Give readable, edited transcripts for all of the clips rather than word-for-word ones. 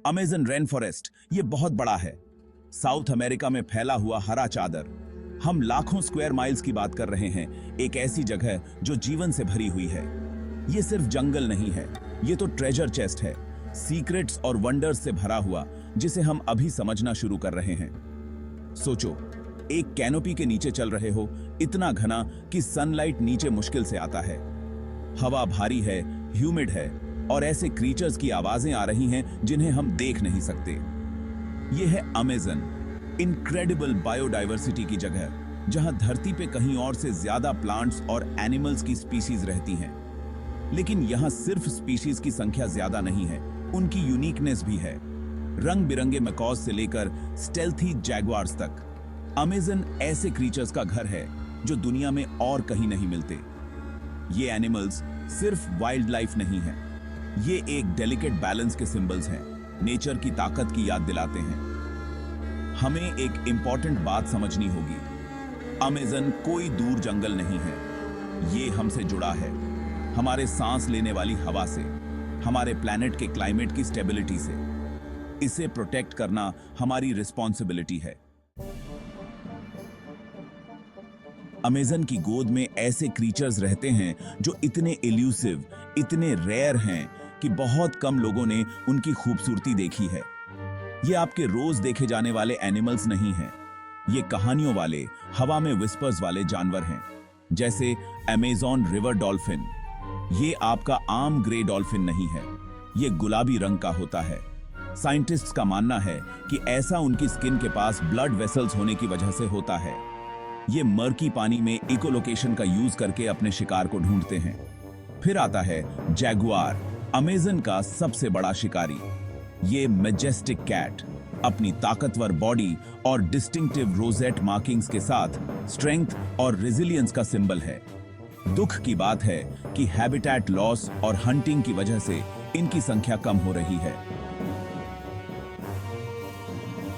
Amazon rain forest ये बहुत बड़ा है। साउथ अमेरिका में फैला हुआ हरा चादर। हम लाखों स्क्वायर माइल्स की बात कर रहे हैं, एक ऐसी जगह जो जीवन से भरी हुई है। ये सिर्फ जंगल नहीं है, ये तो ट्रेजर चेस्ट है, सीक्रेट्स और वंडर्स से भरा हुआ, जिसे हम अभी समझना शुरू कर रहे हैं। सोचो, एक कैनोपी के नीचे चल रहे हो, इतना घना कि सनलाइट नीचे मुश्किल से आता है। हवा भारी है, ह्यूमिड है, और ऐसे क्रीचर्स की आवाजें आ रही हैं जिन्हें हम देख नहीं सकते। यह है अमेज़न, इनक्रेडिबल बायोडाइवर्सिटी की जगह, जहां धरती पे कहीं और से ज्यादा प्लांट्स और एनिमल्स की स्पीशीज रहती हैं। लेकिन यहां सिर्फ स्पीशीज की संख्या ज्यादा नहीं है, उनकी यूनिकनेस भी है। रंग बिरंगे मैकॉज से लेकर स्टेल्थी जैगुआर्स तक, अमेज़न ऐसे क्रीचर्स का घर है जो दुनिया में और कहीं नहीं मिलते। ये एनिमल्स सिर्फ वाइल्ड लाइफ नहीं है, ये एक डेलिकेट बैलेंस के सिंबल्स हैं, नेचर की ताकत की याद दिलाते हैं। हमें एक इंपॉर्टेंट बात समझनी होगी, अमेज़न कोई दूर जंगल नहीं है, ये हमसे जुड़ा है, हमारे सांस लेने वाली हवा से, हमारे प्लैनेट के क्लाइमेट की स्टेबिलिटी से। इसे प्रोटेक्ट करना हमारी रिस्पॉन्सिबिलिटी है। अमेज़न की गोद में ऐसे क्रीचर्स रहते हैं जो इतने इल्यूसिव, इतने रेयर हैं कि बहुत कम लोगों ने उनकी खूबसूरती देखी है। ये आपके रोज देखे जाने वाले एनिमल्स नहीं हैं, ये कहानियों वाले, हवा में विस्पर्स वाले जानवर हैं, जैसे अमेज़न रिवर डॉल्फिन। ये आपका आम ग्रे डॉल्फिन नहीं है, ये गुलाबी रंग का होता है। साइंटिस्ट्स का मानना है कि ऐसा उनकी स्किन के पास ब्लड वेसल्स होने की वजह से होता है। ये मर्की पानी में इकोलोकेशन का यूज करके अपने शिकार को ढूंढते हैं। फिर आता है जैगुआर, अमेज़न का सबसे बड़ा शिकारी। ये मैजेस्टिक कैट अपनी ताकतवर बॉडी और डिस्टिंक्टिव रोजेट मार्किंग्स के साथ स्ट्रेंथ और रेजिलियंस का सिंबल है। दुख की बात है कि हैबिटेट लॉस और हंटिंग की वजह से इनकी संख्या कम हो रही है।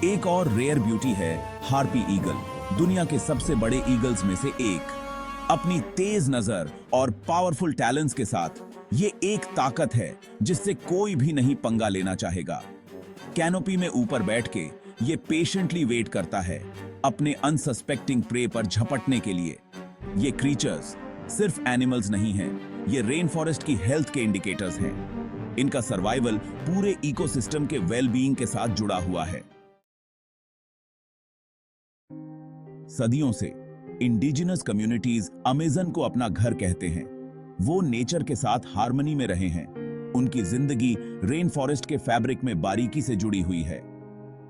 एक और रेयर ब्यूटी है हार्पी ईगल, दुनिया के सबसे बड़े ईगल्स में से एक। अपनी तेज नजर और पावरफुल टैलेंट्स के साथ ये एक ताकत है जिससे कोई भी नहीं पंगा लेना चाहेगा। कैनोपी में ऊपर बैठ के ये पेशेंटली वेट करता है अपने अनसस्पेक्टिंग प्रे पर झपटने के लिए। ये क्रीचर्स सिर्फ एनिमल्स नहीं हैं, ये रेन फॉरेस्ट की हेल्थ के इंडिकेटर्स हैं। इनका सर्वाइवल पूरे इकोसिस्टम के वेलबीइंग के साथ जुड़ा हुआ है। सदियों से इंडिजिनस कम्युनिटीज अमेज़न को अपना घर कहते हैं। वो नेचर के साथ हार्मनी में रहे हैं। उनकी जिंदगी रेन फॉरेस्ट के फैब्रिक में बारीकी से जुड़ी हुई है।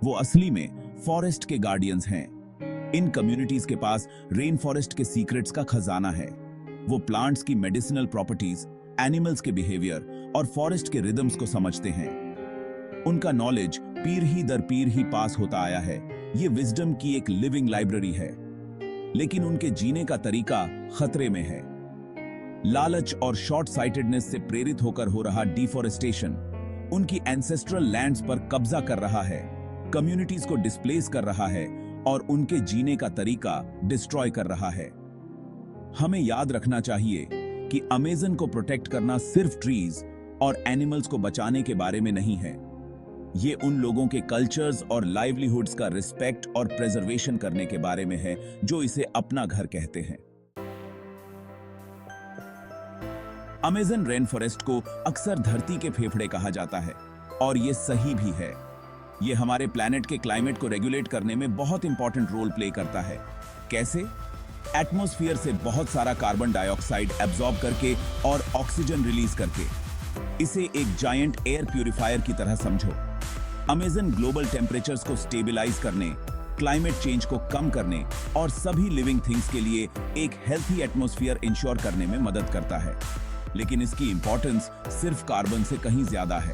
वो असली में फॉरेस्ट के गार्डियंस हैं। इन कम्युनिटीज के पास रेन फॉरेस्ट के सीक्रेट्स का खजाना है। वो प्लांट्स की मेडिसिनल प्रॉपर्टीज, एनिमल्स के बिहेवियर और फॉरेस्ट के रिदम्स को समझते हैं। उनका नॉलेज पीढ़ी दर पीढ़ी पास होता आया है। ये विजडम की एक लिविंग लाइब्रेरी है। लेकिन उनके जीने का तरीका खतरे में है। लालच और शॉर्ट साइटेडनेस से प्रेरित होकर हो रहा डिफॉरेस्टेशन उनकी एंसेस्ट्रल लैंड्स पर कब्जा कर रहा है, कम्युनिटीज को डिस्प्लेस कर रहा है और उनके जीने का तरीका डिस्ट्रॉय कर रहा है। हमें याद रखना चाहिए कि अमेज़न को प्रोटेक्ट करना सिर्फ ट्रीज और एनिमल्स को बचाने के बारे में नहीं है। ये उन लोगों के कल्चर्स और लाइवलीहुड्स का रिस्पेक्ट और प्रिजर्वेशन करने के बारे में है जो इसे अपना घर कहते हैं। अमेज़न रेन फॉरेस्ट को अक्सर धरती के फेफड़े कहा जाता है, और ये सही भी है। ये हमारे प्लैनेट के क्लाइमेट को रेगुलेट करने में बहुत इंपॉर्टेंट रोल प्ले करता है। कैसे? एटमॉस्फेयर से बहुत सारा कार्बन डाइऑक्साइड एब्जॉर्ब करके और ऑक्सीजन रिलीज करके। इसे एक जायंट एयर प्यूरिफायर की तरह समझो। अमेज़न ग्लोबल टेम्परेचर्स को स्टेबलाइज करने, क्लाइमेट चेंज को कम करने और सभी लिविंग थिंग्स के लिए एक हेल्थी एटमॉस्फेयर इंश्योर करने में मदद करता है। लेकिन इसकी इंपॉर्टेंस सिर्फ कार्बन से कहीं ज्यादा है।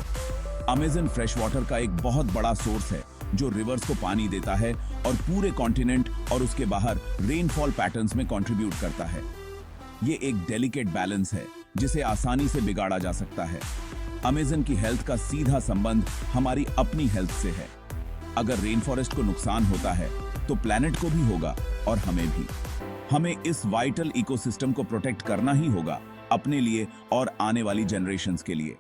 अमेज़न फ्रेश वाटर का एक बहुत बड़ा सोर्स है जो रिवर्स को पानी देता है और पूरे कॉन्टिनेंट और उसके बाहर रेनफॉल पैटर्न्स में कंट्रीब्यूट करता है। ये एक डेलिकेट बैलेंस है जिसे आसानी से बिगाड़ा जा सकता है। अमेज़न की हेल्थ का सीधा संबंध हमारी अपनी हेल्थ से है। अगर रेन फॉरेस्ट को नुकसान होता है तो प्लैनेट को भी होगा और हमें भी। हमें इस वाइटल इकोसिस्टम को प्रोटेक्ट करना ही होगा, अपने लिए और आने वाली जनरेशंस के लिए।